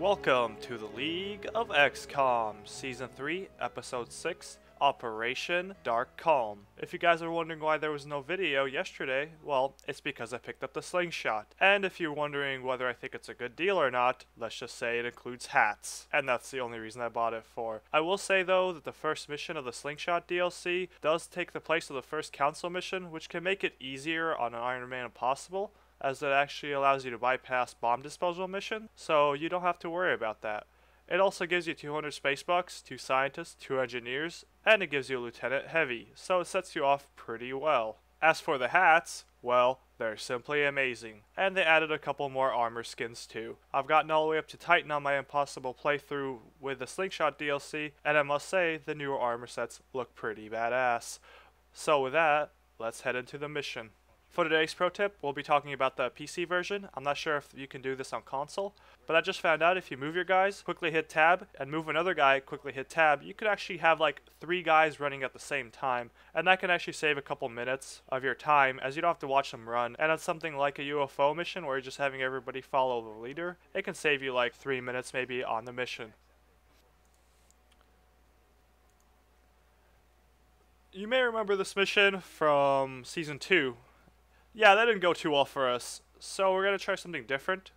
Welcome to the League of XCOM, Season 3, Episode 6, Operation Dark Calm. If you guys are wondering why there was no video yesterday, well, it's because I picked up the slingshot. And if you're wondering whether I think it's a good deal or not, let's just say it includes hats. And that's the only reason I bought it for. I will say though that the first mission of the slingshot DLC does take the place of the first council mission, which can make it easier on an Ironman Impossible, as it actually allows you to bypass bomb disposal mission, so you don't have to worry about that. It also gives you 200 space bucks, 2 scientists, 2 engineers, and it gives you a lieutenant heavy, so it sets you off pretty well. As for the hats, well, they're simply amazing, and they added a couple more armor skins too. I've gotten all the way up to Titan on my Impossible playthrough with the Slingshot DLC, and I must say the newer armor sets look pretty badass. So with that, let's head into the mission. For today's pro tip, we'll be talking about the PC version. I'm not sure if you can do this on console, but I just found out if you move your guys, quickly hit tab, and move another guy, quickly hit tab, you could actually have like 3 guys running at the same time, and that can actually save a couple minutes of your time as you don't have to watch them run. And on something like a UFO mission where you're just having everybody follow the leader, it can save you like 3 minutes maybe on the mission. You may remember this mission from Season 2. Yeah, that didn't go too well for us, so we're going to try something different.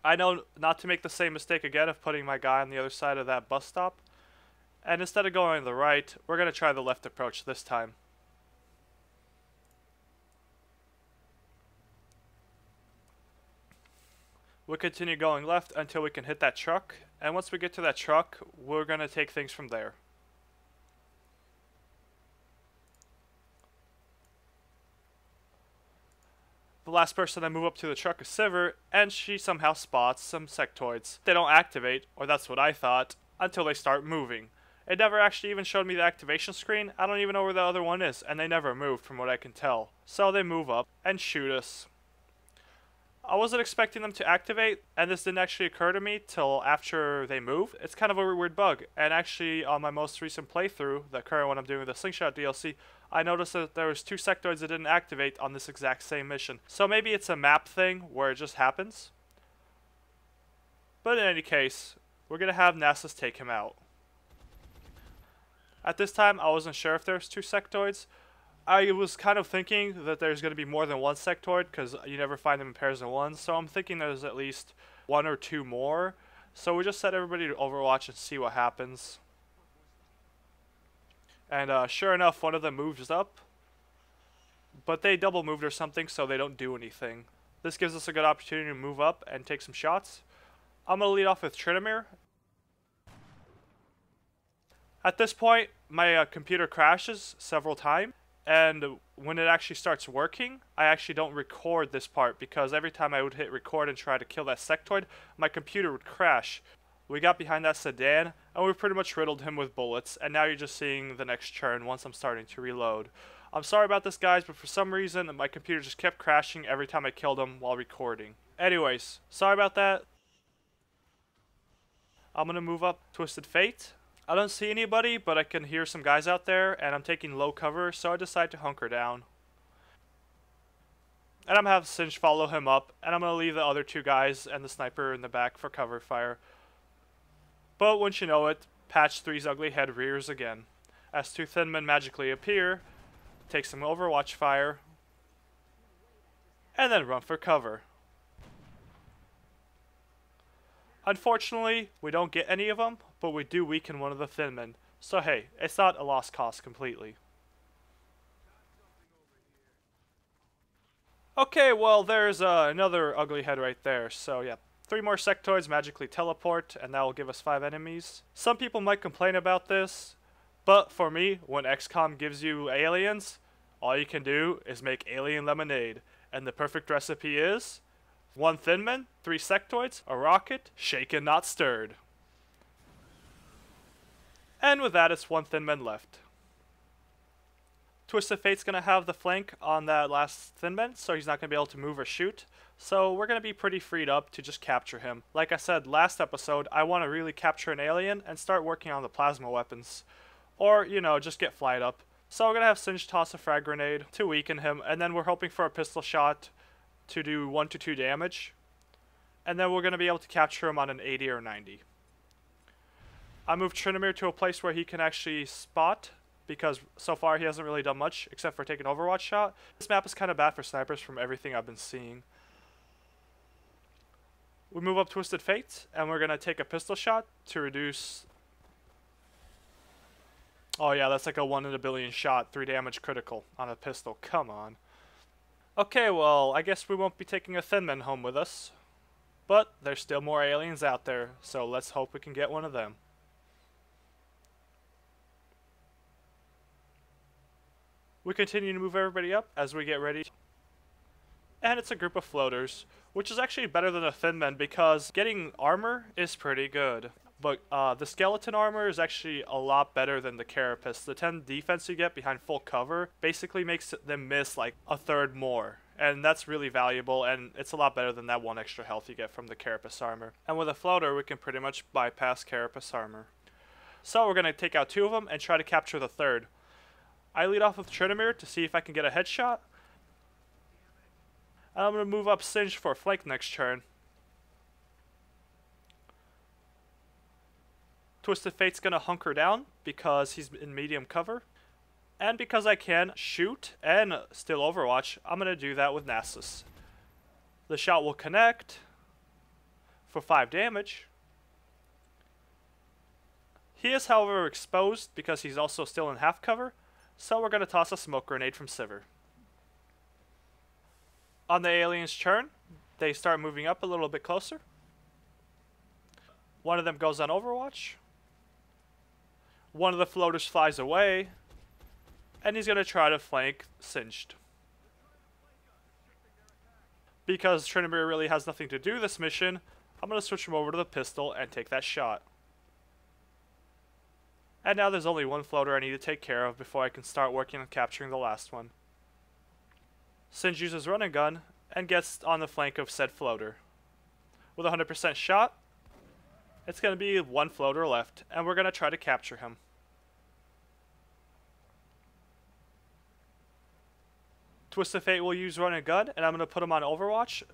I know not to make the same mistake again of putting my guy on the other side of that bus stop, and instead of going to the right, we're going to try the left approach this time. We'll continue going left until we can hit that truck, and once we get to that truck, we're going to take things from there. The last person I move up to the truck is Sivert, and she somehow spots some sectoids. They don't activate, or that's what I thought, until they start moving. It never actually even showed me the activation screen. I don't even know where the other one is, and they never moved from what I can tell. So they move up and shoot us. I wasn't expecting them to activate, and this didn't actually occur to me till after they move. It's kind of a weird bug, and actually on my most recent playthrough, the current one I'm doing with the Slingshot DLC, I noticed that there was 2 sectoids that didn't activate on this exact same mission. So maybe it's a map thing where it just happens. But in any case, we're going to have NASA's take him out. At this time, I wasn't sure if there was 2 sectoids. I was kind of thinking that there's going to be more than 1 sectoid because you never find them in pairs of 1. So I'm thinking there's at least 1 or 2 more. So we just set everybody to Overwatch and see what happens. And sure enough, one of them moves up. But they double moved or something, so they don't do anything. This gives us a good opportunity to move up and take some shots. I'm going to lead off with Trinomir. At this point, my computer crashes several times. And when it actually starts working, I actually don't record this part because every time I would hit record and try to kill that sectoid, my computer would crash. We got behind that sedan, and we pretty much riddled him with bullets, and now you're just seeing the next churn once I'm starting to reload. I'm sorry about this, guys, but for some reason, my computer just kept crashing every time I killed him while recording. Anyways, sorry about that. I'm gonna move up Twisted Fate. I don't see anybody, but I can hear some guys out there, and I'm taking low cover, so I decide to hunker down. And I'm gonna have Singe follow him up, and I'm gonna leave the other 2 guys and the sniper in the back for cover fire. But once you know it, Patch 3's ugly head rears again, as 2 thin men magically appear, take some Overwatch fire, and then run for cover. Unfortunately, we don't get any of them, but we do weaken one of the thin men. So hey, it's not a lost cause completely. Okay, well there's another ugly head right there, so yeah. 3 more sectoids magically teleport, and that will give us 5 enemies. Some people might complain about this, but for me, when XCOM gives you aliens, all you can do is make alien lemonade. And the perfect recipe is 1 thin man, 3 sectoids, a rocket, shaken not stirred. And with that, it's 1 thin man left. Twisted Fate's going to have the flank on that last thin man, so he's not going to be able to move or shoot. So we're going to be pretty freed up to just capture him. Like I said last episode, I want to really capture an alien and start working on the plasma weapons. Or, you know, just get flight up. So we're going to have Singe toss a frag grenade to weaken him, and then we're hoping for a pistol shot to do 1 to 2 damage. and then we're going to be able to capture him on an 80 or 90. I moved Trinamir to a place where he can actually spot, because so far he hasn't really done much except for taking an Overwatch shot. This map is kind of bad for snipers from everything I've been seeing. We move up Twisted Fate, and we're going to take a pistol shot to reduce... Oh yeah, that's like a 1 in a billion shot, 3 damage critical on a pistol. Come on. Okay, well, I guess we won't be taking a Thin Man home with us. But there's still more aliens out there, so let's hope we can get one of them. We continue to move everybody up as we get ready. And it's a group of floaters, which is actually better than a Thin Man because getting armor is pretty good. But the skeleton armor is actually a lot better than the carapace. The 10 defense you get behind full cover basically makes them miss like a third more. And that's really valuable, and it's a lot better than that 1 extra health you get from the carapace armor. And with a floater, we can pretty much bypass carapace armor. So we're going to take out 2 of them and try to capture the third. I lead off with Trinamir to see if I can get a headshot. And I'm going to move up Singe for a flank next turn. Twisted Fate's going to hunker down because he's in medium cover. And because I can shoot and still Overwatch, I'm going to do that with Nasus. The shot will connect for 5 damage. He is, however, exposed because he's also still in half cover. So we're going to toss a smoke grenade from Sivir. On the aliens' turn, they start moving up a little bit closer. One of them goes on Overwatch. One of the floaters flies away. And he's going to try to flank Singed. Because Trinamir really has nothing to do this mission, I'm going to switch him over to the pistol and take that shot. And now there's only 1 floater I need to take care of before I can start working on capturing the last one. Singe uses run and gun and gets on the flank of said floater. With a 100% shot, it's going to be 1 floater left, and we're going to try to capture him. Twisted Fate will use run and gun, and I'm going to put him on Overwatch,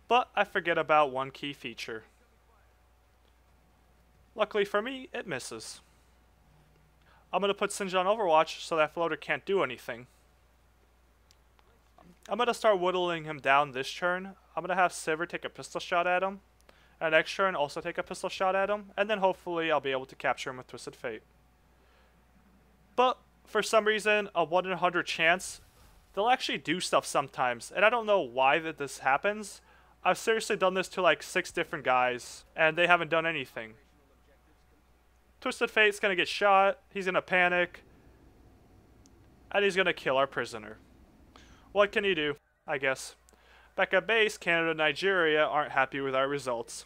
but I forget about 1 key feature. Luckily for me, it misses. I'm going to put Singe on Overwatch so that floater can't do anything. I'm going to start whittling him down this turn. I'm going to have Sivir take a pistol shot at him. And next turn also take a pistol shot at him. And then hopefully I'll be able to capture him with Twisted Fate. But for some reason, a 1 in 100 chance, they'll actually do stuff sometimes. And I don't know why that this happens. I've seriously done this to like 6 different guys. And they haven't done anything. Twisted Fate's going to get shot, he's going to panic, and he's going to kill our prisoner. What can you do, I guess? Back at base, Canada and Nigeria aren't happy with our results.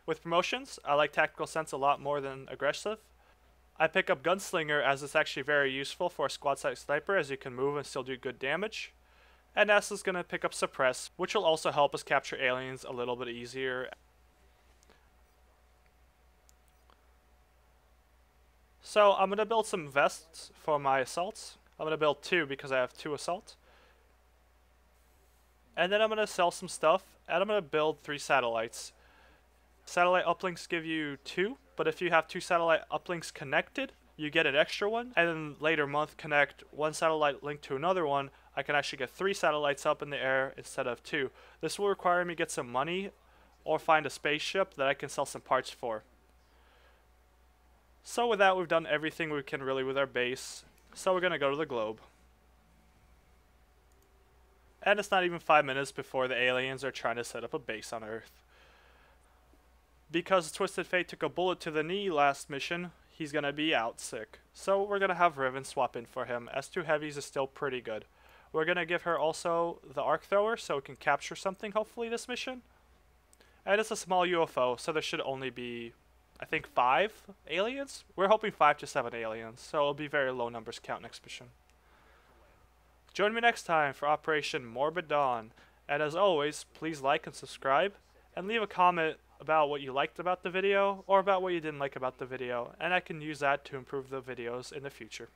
With promotions, I like Tactical Sense a lot more than Aggressive. I pick up Gunslinger as it's actually very useful for a squad sight sniper as you can move and still do good damage. And Nessa's going to pick up Suppress, which will also help us capture aliens a little bit easier. So I'm going to build some vests for my assaults. I'm going to build 2 because I have 2 assault. And then I'm going to sell some stuff, and I'm going to build 3 satellites. Satellite uplinks give you 2, but if you have 2 satellite uplinks connected, you get an extra one. And then later month connect 1 satellite link to another one, I can actually get 3 satellites up in the air instead of 2. This will require me to get some money or find a spaceship that I can sell some parts for. So with that, we've done everything we can really with our base. So we're going to go to the globe. And it's not even 5 minutes before the aliens are trying to set up a base on Earth. Because Twisted Fate took a bullet to the knee last mission, he's going to be out sick. So we're going to have Riven swap in for him. S2 Heavies is still pretty good. We're going to give her also the Arc Thrower so we can capture something hopefully this mission. And it's a small UFO, so there should only be, I think, 5 aliens? We're hoping 5 to 7 aliens, so it'll be very low numbers count next mission. Join me next time for Operation Morbid Dawn. And as always, please like and subscribe, and leave a comment about what you liked about the video, or about what you didn't like about the video, and I can use that to improve the videos in the future.